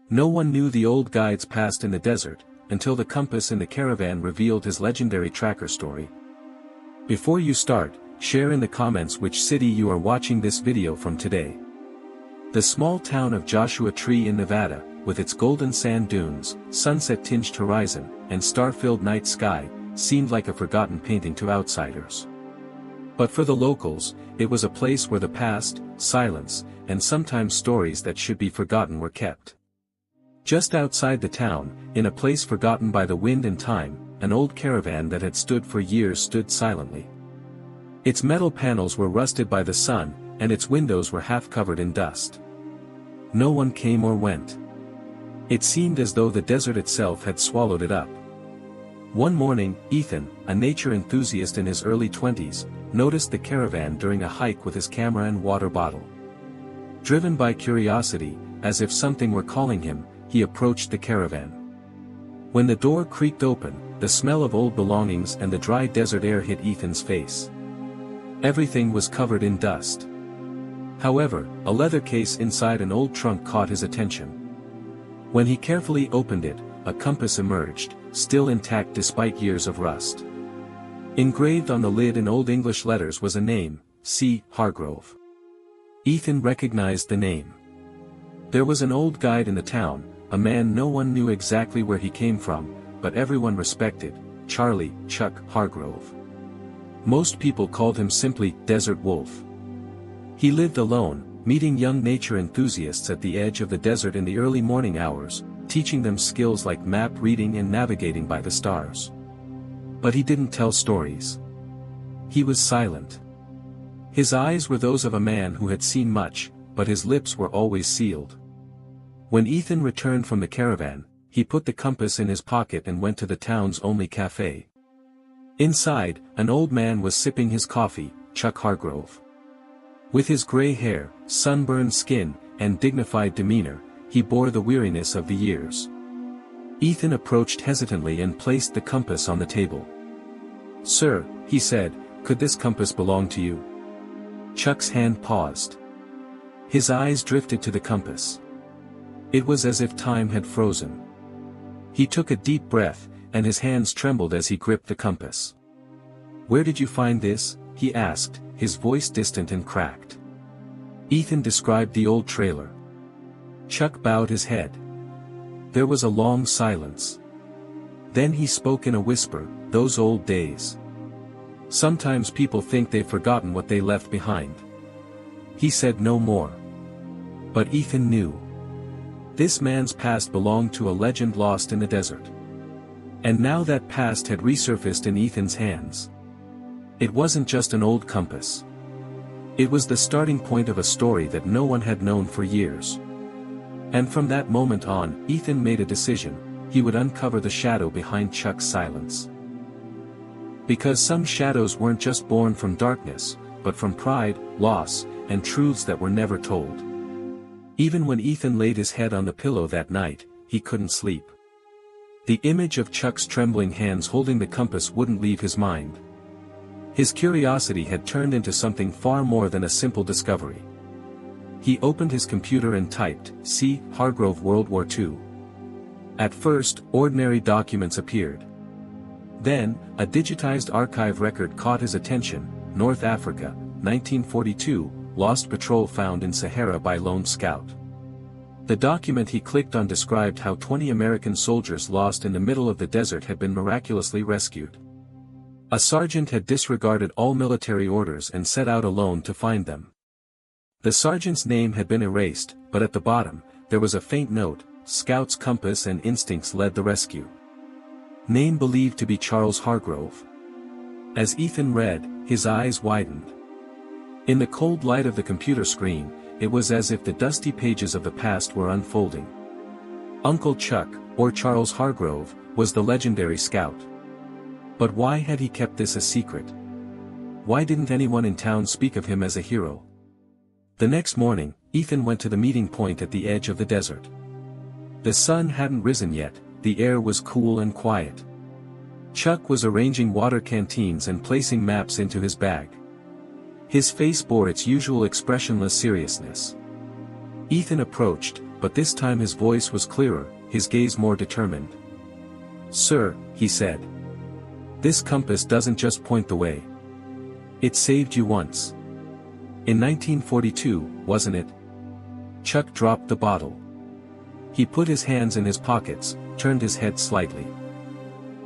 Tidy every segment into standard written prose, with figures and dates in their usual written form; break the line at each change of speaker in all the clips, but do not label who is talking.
No one knew the old guide's past in the desert, until the compass in the caravan revealed his legendary tracker story. Before you start, share in the comments which city you are watching this video from today. The small town of Joshua Tree in Nevada, with its golden sand dunes, sunset-tinged horizon, and star-filled night sky, seemed like a forgotten painting to outsiders. But for the locals, it was a place where the past, silence, and sometimes stories that should be forgotten were kept. Just outside the town, in a place forgotten by the wind and time, an old caravan that had stood for years stood silently. Its metal panels were rusted by the sun, and its windows were half covered in dust. No one came or went. It seemed as though the desert itself had swallowed it up. One morning, Ethan, a nature enthusiast in his early 20s, noticed the caravan during a hike with his camera and water bottle. Driven by curiosity, as if something were calling him, he approached the caravan. When the door creaked open, the smell of old belongings and the dry desert air hit Ethan's face. Everything was covered in dust. However, a leather case inside an old trunk caught his attention. When he carefully opened it, a compass emerged, still intact despite years of rust. Engraved on the lid in Old English letters was a name, C. Hargrove. Ethan recognized the name. There was an old guide in the town, a man no one knew exactly where he came from, but everyone respected, Chuck Hargrove. Most people called him simply Desert Wolf. He lived alone, meeting young nature enthusiasts at the edge of the desert in the early morning hours, teaching them skills like map reading and navigating by the stars. But he didn't tell stories. He was silent. His eyes were those of a man who had seen much, but his lips were always sealed. When Ethan returned from the caravan, he put the compass in his pocket and went to the town's only cafe. Inside, an old man was sipping his coffee, Chuck Hargrove. With his gray hair, sunburned skin, and dignified demeanor, he bore the weariness of the years. Ethan approached hesitantly and placed the compass on the table. "Sir," he said, "could this compass belong to you?" Chuck's hand paused. His eyes drifted to the compass. It was as if time had frozen. He took a deep breath, and his hands trembled as he gripped the compass. "Where did you find this?" he asked, his voice distant and cracked. Ethan described the old trailer. Chuck bowed his head. There was a long silence. Then he spoke in a whisper, "Those old days. Sometimes people think they've forgotten what they left behind." He said no more. But Ethan knew. This man's past belonged to a legend lost in the desert. And now that past had resurfaced in Ethan's hands. It wasn't just an old compass. It was the starting point of a story that no one had known for years. And from that moment on, Ethan made a decision: he would uncover the shadow behind Chuck's silence. Because some shadows weren't just born from darkness, but from pride, loss, and truths that were never told. Even when Ethan laid his head on the pillow that night, he couldn't sleep. The image of Chuck's trembling hands holding the compass wouldn't leave his mind. His curiosity had turned into something far more than a simple discovery. He opened his computer and typed, "C. Hargrove World War II." At first, ordinary documents appeared. Then, a digitized archive record caught his attention: North Africa, 1942, lost patrol found in Sahara by lone scout. The document he clicked on described how 20 American soldiers lost in the middle of the desert had been miraculously rescued. A sergeant had disregarded all military orders and set out alone to find them. The sergeant's name had been erased, but at the bottom, there was a faint note: "Scout's compass and instincts led the rescue." Name believed to be Charles Hargrove. As Ethan read, his eyes widened. In the cold light of the computer screen, it was as if the dusty pages of the past were unfolding. Uncle Chuck, or Charles Hargrove, was the legendary scout. But why had he kept this a secret? Why didn't anyone in town speak of him as a hero? The next morning, Ethan went to the meeting point at the edge of the desert. The sun hadn't risen yet, the air was cool and quiet. Chuck was arranging water canteens and placing maps into his bag. His face bore its usual expressionless seriousness. Ethan approached, but this time his voice was clearer, his gaze more determined. "Sir," he said. "This compass doesn't just point the way. It saved you once. In 1942, wasn't it?" Chuck dropped the bottle. He put his hands in his pockets, turned his head slightly.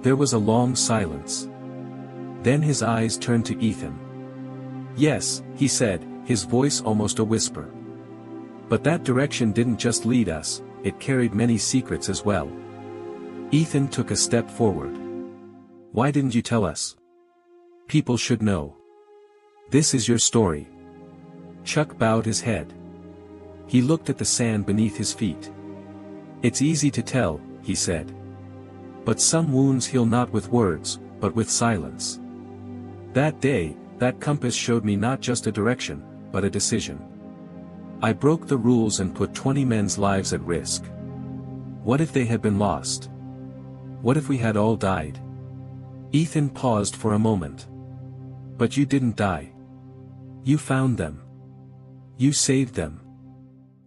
There was a long silence. Then his eyes turned to Ethan. "Yes," he said, his voice almost a whisper. "But that direction didn't just lead us, it carried many secrets as well." Ethan took a step forward. "Why didn't you tell us? People should know. This is your story." Chuck bowed his head. He looked at the sand beneath his feet. "It's easy to tell," he said. "But some wounds heal not with words, but with silence. That day, that compass showed me not just a direction, but a decision. I broke the rules and put 20 men's lives at risk. What if they had been lost? What if we had all died?" Ethan paused for a moment. "But you didn't die. You found them. You saved them."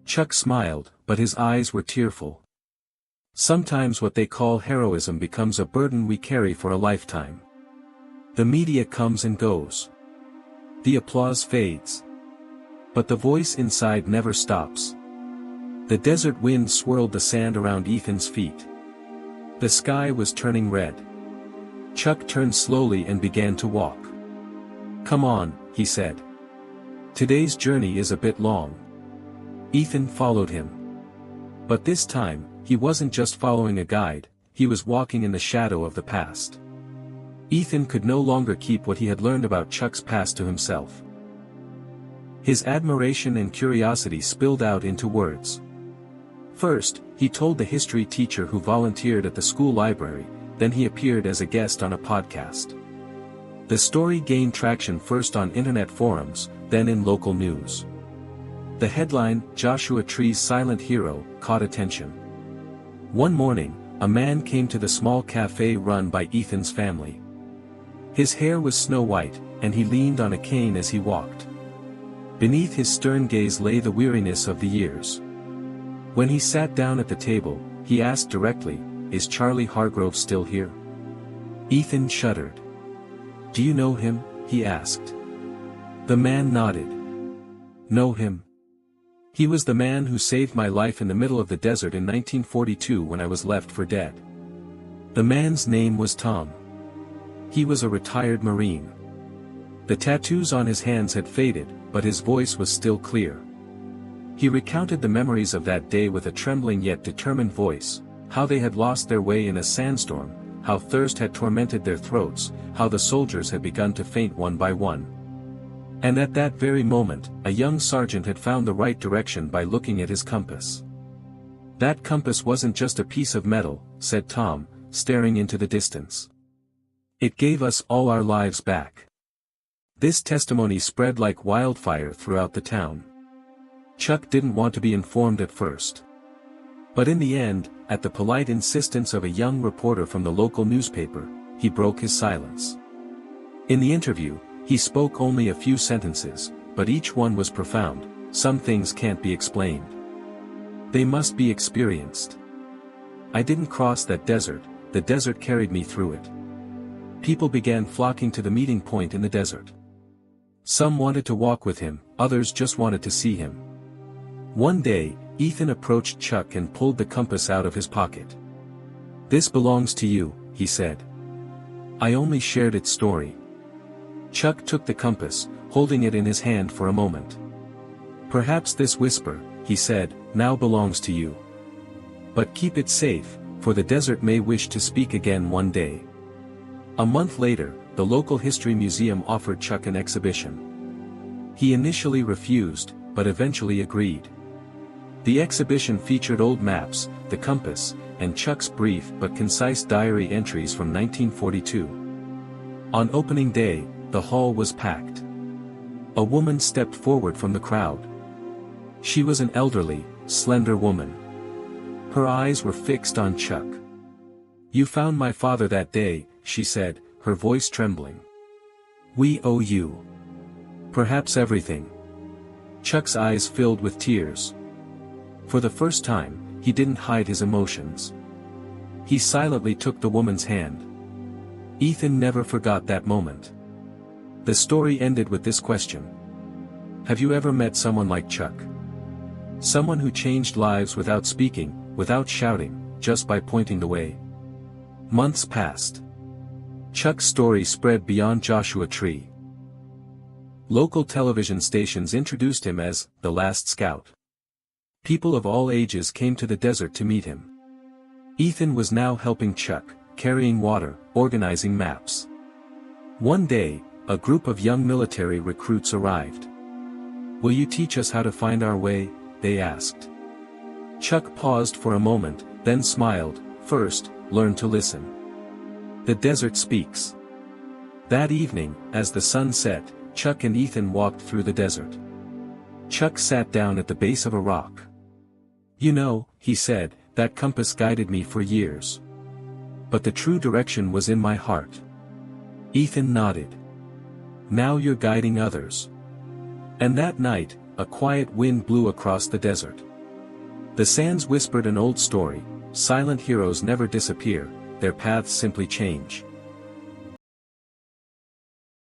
Chuck smiled, but his eyes were tearful. Sometimes what they call heroism becomes a burden we carry for a lifetime. The media comes and goes. The applause fades. But the voice inside never stops. The desert wind swirled the sand around Ethan's feet. The sky was turning red. Chuck turned slowly and began to walk. "Come on," he said. "Today's journey is a bit long." Ethan followed him. But this time, he wasn't just following a guide, he was walking in the shadow of the past. Ethan could no longer keep what he had learned about Chuck's past to himself. His admiration and curiosity spilled out into words. First, he told the history teacher who volunteered at the school library, then he appeared as a guest on a podcast. The story gained traction first on internet forums, then in local news. The headline, "Joshua Tree's Silent Hero," caught attention. One morning, a man came to the small cafe run by Ethan's family. His hair was snow white, and he leaned on a cane as he walked. Beneath his stern gaze lay the weariness of the years. When he sat down at the table, he asked directly, "Is Charlie Hargrove still here?" Ethan shuddered. "Do you know him?" he asked. The man nodded. "Know him? He was the man who saved my life in the middle of the desert in 1942 when I was left for dead." The man's name was Tom. He was a retired Marine. The tattoos on his hands had faded, but his voice was still clear. He recounted the memories of that day with a trembling yet determined voice, how they had lost their way in a sandstorm, how thirst had tormented their throats, how the soldiers had begun to faint one by one. And at that very moment, a young sergeant had found the right direction by looking at his compass. "That compass wasn't just a piece of metal," said Tom, staring into the distance. "It gave us all our lives back." This testimony spread like wildfire throughout the town. Chuck didn't want to be informed at first. But in the end, at the polite insistence of a young reporter from the local newspaper, he broke his silence. In the interview, he spoke only a few sentences, but each one was profound. "Some things can't be explained. They must be experienced. I didn't cross that desert, the desert carried me through it." People began flocking to the meeting point in the desert. Some wanted to walk with him, others just wanted to see him. One day, Ethan approached Chuck and pulled the compass out of his pocket. "This belongs to you," he said. "I only shared its story." Chuck took the compass, holding it in his hand for a moment. "Perhaps this whisper," he said, "now belongs to you. But keep it safe, for the desert may wish to speak again one day." A month later, the local history museum offered Chuck an exhibition. He initially refused, but eventually agreed. The exhibition featured old maps, the compass, and Chuck's brief but concise diary entries from 1942. On opening day, the hall was packed. A woman stepped forward from the crowd. She was an elderly, slender woman. Her eyes were fixed on Chuck. "You found my father that day," she said, her voice trembling. "We owe you. Perhaps everything." Chuck's eyes filled with tears. For the first time, he didn't hide his emotions. He silently took the woman's hand. Ethan never forgot that moment. The story ended with this question. Have you ever met someone like Chuck? Someone who changed lives without speaking, without shouting, just by pointing the way. Months passed. Chuck's story spread beyond Joshua Tree. Local television stations introduced him as the Last Scout. People of all ages came to the desert to meet him. Ethan was now helping Chuck, carrying water, organizing maps. One day, a group of young military recruits arrived. Will you teach us how to find our way? They asked. Chuck paused for a moment, then smiled. First, learn to listen. The desert speaks. That evening, as the sun set, Chuck and Ethan walked through the desert. Chuck sat down at the base of a rock. You know, he said, that compass guided me for years. But the true direction was in my heart. Ethan nodded. Now you're guiding others. And that night, a quiet wind blew across the desert. The sands whispered an old story: silent heroes never disappear, their paths simply change.